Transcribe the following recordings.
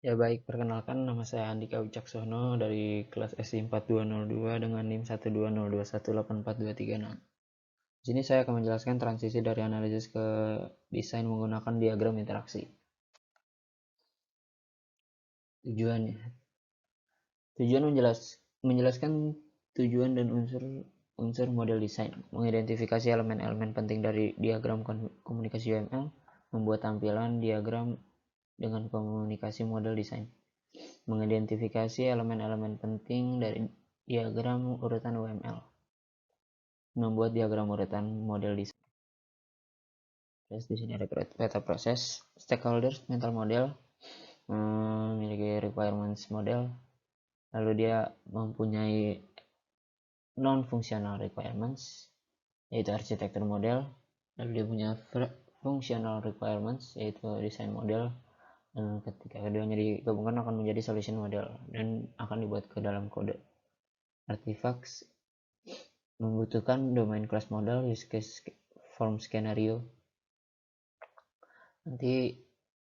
Ya baik, perkenalkan nama saya Andika Wicaksono dari kelas SI 4202 dengan NIM 120218423. Di sini saya akan menjelaskan transisi dari analisis ke desain menggunakan diagram interaksi. Tujuannya, tujuan menjelaskan tujuan dan unsur model desain, mengidentifikasi elemen-elemen penting dari diagram komunikasi UML, membuat tampilan diagram dengan komunikasi model desain, mengidentifikasi elemen-elemen penting dari diagram urutan UML, membuat diagram urutan model desain. Terus di sini ada peta proses, stakeholders, mental model, memiliki requirements model, lalu dia mempunyai non-functional requirements, yaitu arsitektur model, lalu dia punya functional requirements, yaitu desain model, dan ketika keduanya digabungkan akan menjadi solution model dan akan dibuat ke dalam kode. Artifacts membutuhkan domain class model, use case form scenario. Nanti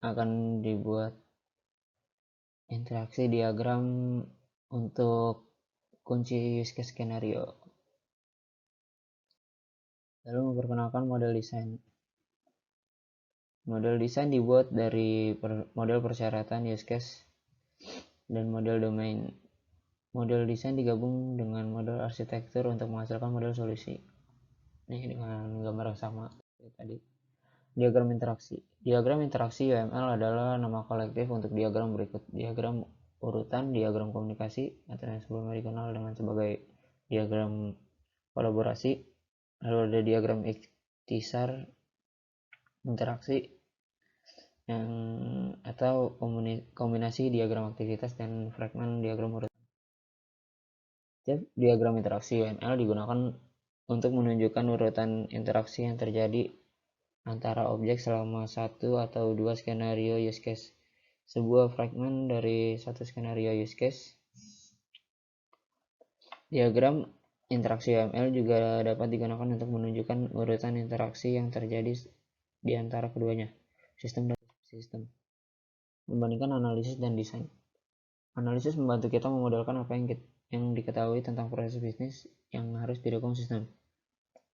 akan dibuat interaksi diagram untuk kunci use case skenario. Lalu memperkenalkan model desain. Model desain dibuat dari model persyaratan use case dan model domain. Model desain digabung dengan model arsitektur untuk menghasilkan model solusi. Ini dengan gambar yang sama seperti tadi. Diagram interaksi. Diagram interaksi UML adalah nama kolektif untuk diagram berikut. Diagram urutan, diagram komunikasi, atau yang sebelumnya dikenal dengan sebagai diagram kolaborasi. Lalu ada diagram ikhtisar interaksi atau kombinasi diagram aktivitas dan fragmen diagram urutan. Diagram interaksi UML digunakan untuk menunjukkan urutan interaksi yang terjadi antara objek selama satu atau dua skenario use case. Sebuah fragmen dari satu skenario use case. Diagram interaksi UML juga dapat digunakan untuk menunjukkan urutan interaksi yang terjadi di antara keduanya, sistem dan sistem. Membandingkan analisis dan desain. Analisis membantu kita memodelkan apa yang diketahui tentang proses bisnis yang harus didukung sistem,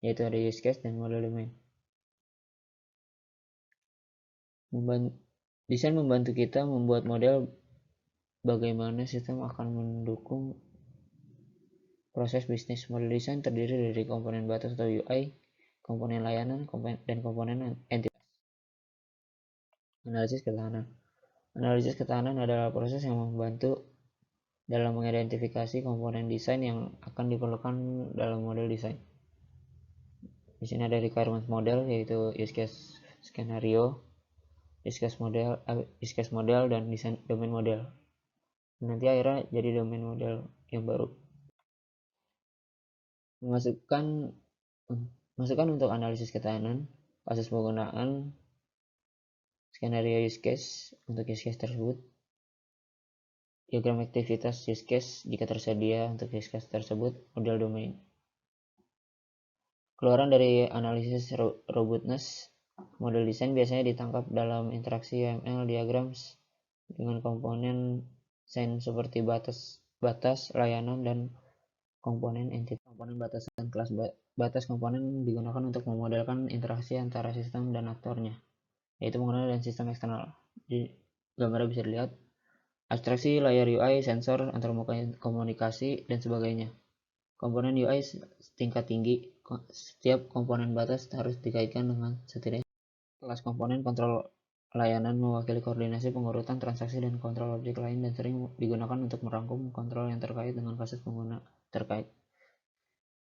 yaitu ada use case dan model domain. Desain membantu kita membuat model bagaimana sistem akan mendukung proses bisnis. Model desain terdiri dari komponen batas atau UI, komponen layanan, dan komponen entitas. Analisis ketahanan. Analisis ketahanan adalah proses yang membantu dalam mengidentifikasi komponen desain yang akan diperlukan dalam model desain. Di sini ada requirements model, yaitu use case skenario, use case model, dan desain domain model. Nanti akhirnya jadi domain model yang baru. Masukan untuk analisis ketahanan, kasus penggunaan, skenario use case untuk use case tersebut, diagram aktivitas use case jika tersedia untuk use case tersebut, model domain. Keluaran dari analisis robustness, model desain biasanya ditangkap dalam interaksi UML diagrams dengan komponen desain seperti batas, layanan, dan komponen entitas. Komponen batas dan kelas batas komponen digunakan untuk memodelkan interaksi antara sistem dan aktornya, yaitu menggunakan dan sistem eksternal. Di gambarnya bisa dilihat abstraksi layar UI, sensor, antarmuka komunikasi, dan sebagainya. Komponen UI tingkat tinggi, setiap komponen batas harus dikaitkan dengan setidaknya kelas komponen kontrol layanan mewakili koordinasi pengurutan transaksi dan kontrol objek lain dan sering digunakan untuk merangkum kontrol yang terkait dengan kasus pengguna terkait.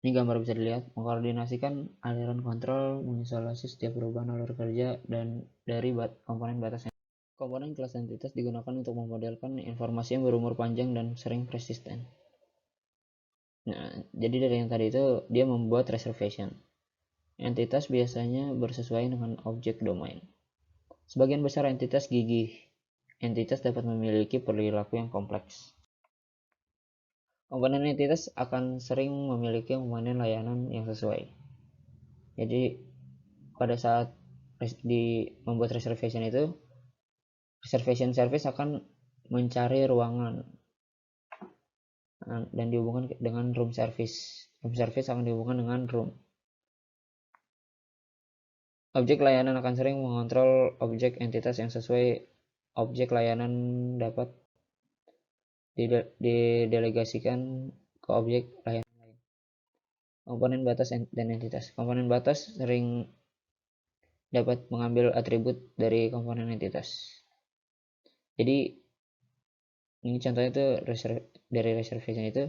Ini gambar bisa dilihat, mengkoordinasikan aliran kontrol, mengisolasi setiap perubahan alur kerja dan dari komponen batasnya. Komponen kelas entitas digunakan untuk memodelkan informasi yang berumur panjang dan sering persisten. Nah, jadi dari yang tadi itu dia membuat reservation. Entitas biasanya bersesuaian dengan objek domain. Sebagian besar entitas gigih. Entitas dapat memiliki perilaku yang kompleks. Komponen entitas akan sering memiliki komponen layanan yang sesuai. Jadi pada saat membuat reservation itu, reservation service akan mencari ruangan dan dihubungkan dengan room service. Room service akan dihubungkan dengan room. Objek layanan akan sering mengontrol objek entitas yang sesuai objek layanan dapat didelegasikan ke objek layanan lain. Komponen batas dan entitas. Komponen batas sering dapat mengambil atribut dari komponen entitas. Jadi ini contohnya itu dari reservation itu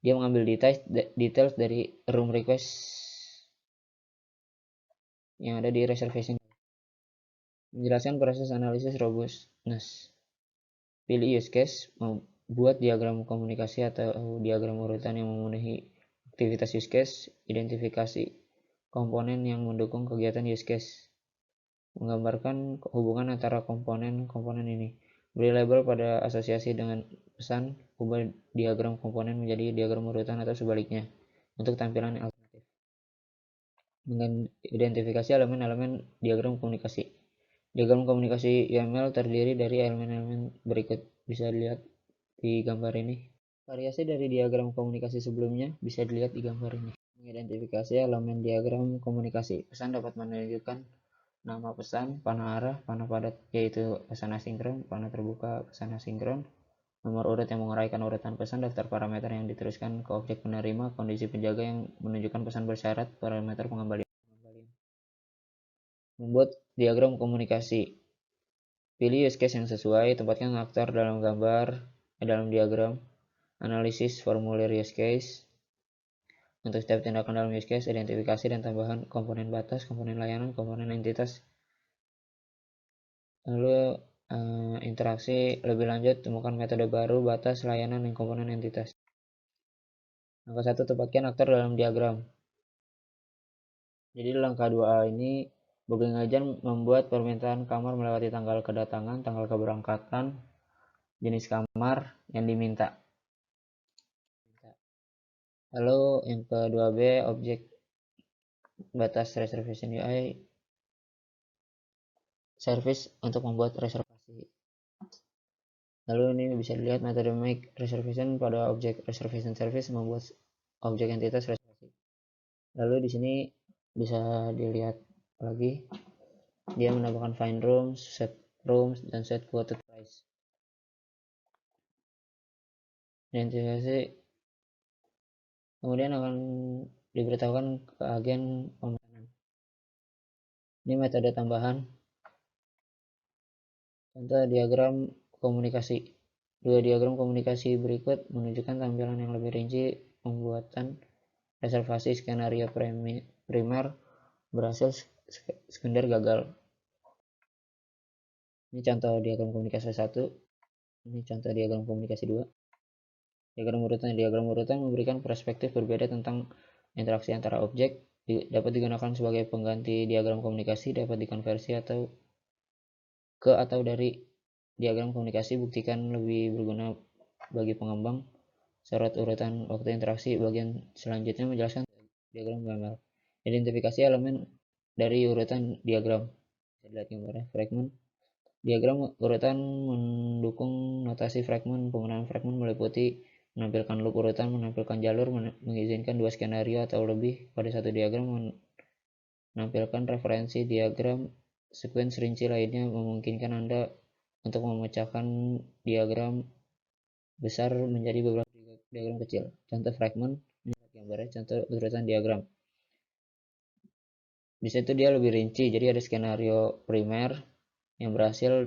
dia mengambil details dari room request yang ada di reservation. Menjelaskan proses analisis robustness. Pilih use case, membuat diagram komunikasi atau diagram urutan yang memenuhi aktivitas use case, identifikasi komponen yang mendukung kegiatan use case, menggambarkan hubungan antara komponen ini, beri label pada asosiasi dengan pesan, ubah diagram komponen menjadi diagram urutan atau sebaliknya untuk tampilan alternatif. Mengidentifikasi elemen-elemen diagram komunikasi. Diagram komunikasi YAML terdiri dari elemen-elemen berikut, bisa dilihat di gambar ini. Variasi dari diagram komunikasi sebelumnya bisa dilihat di gambar ini. Mengidentifikasi elemen diagram komunikasi. Pesan dapat menunjukkan nama pesan, panah arah, panah padat yaitu pesan asinkron, panah terbuka pesan asinkron, nomor urut yang menguraikan urutan pesan, daftar parameter yang diteruskan ke objek penerima, kondisi penjaga yang menunjukkan pesan bersyarat, parameter pengembalian. Membuat diagram komunikasi. Pilih use case yang sesuai, tempatkan aktor dalam diagram, analisis formulir use case. Untuk setiap tindakan dalam use case, identifikasi dan tambahan komponen batas, komponen layanan, komponen entitas. Lalu interaksi lebih lanjut, temukan metode baru, batas, layanan, dan komponen entitas. Langkah 1, tempatkan aktor dalam diagram. Jadi langkah 2A ini, booking agent membuat permintaan kamar melewati tanggal kedatangan, tanggal keberangkatan, jenis kamar yang diminta. Lalu yang ke-2B, objek batas reservation UI service untuk membuat reservasi. Lalu ini bisa dilihat metode make reservation pada objek reservation service membuat objek entitas reservasi. Lalu di sini bisa dilihat lagi dia menambahkan find rooms, set rooms, dan set quoted price. Identifikasi kemudian akan diberitahukan ke agen pemesanan. Ini metode tambahan. Contoh diagram komunikasi. Dua diagram komunikasi berikut menunjukkan tampilan yang lebih rinci pembuatan reservasi skenario primer berhasil, sekunder gagal. Ini contoh diagram komunikasi 1. Ini contoh diagram komunikasi 2. Diagram urutan memberikan perspektif berbeda tentang interaksi antara objek, dapat digunakan sebagai pengganti diagram komunikasi, dapat dikonversi atau dari diagram komunikasi, buktikan lebih berguna bagi pengembang. Sorot urutan waktu interaksi. Bagian selanjutnya menjelaskan diagram gambar. Identifikasi elemen dari urutan diagram. Lihat gambarnya, fragment. Diagram urutan mendukung notasi fragment. Penggunaan fragment meliputi menampilkan loop urutan, menampilkan jalur, mengizinkan dua skenario atau lebih pada satu diagram, menampilkan referensi diagram, sequence rinci lainnya memungkinkan Anda untuk memecahkan diagram besar menjadi beberapa diagram kecil. Contoh fragment, ini gambarnya contoh urutan diagram. Di situ dia lebih rinci, jadi ada skenario primer yang berhasil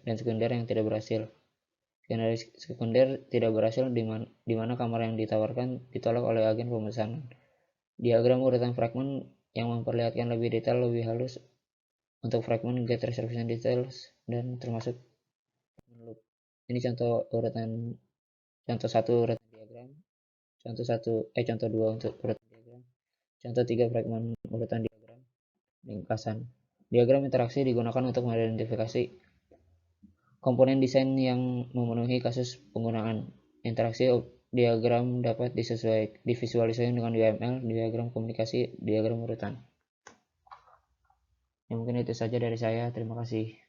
dan sekunder yang tidak berhasil. Skenario sekunder tidak berhasil di mana kamar yang ditawarkan ditolak oleh agen pemesanan. Diagram urutan fragment yang memperlihatkan lebih detail, lebih halus untuk fragment get reservation details dan termasuk loop. Ini contoh 1 urutan diagram, contoh 2 untuk urutan diagram, contoh 3 fragment urutan diagram, ringkasan. Diagram interaksi digunakan untuk mengidentifikasi komponen desain yang memenuhi kasus penggunaan. Interaksi diagram dapat divisualisasikan dengan UML, diagram komunikasi, diagram urutan. Ya, mungkin itu saja dari saya. Terima kasih.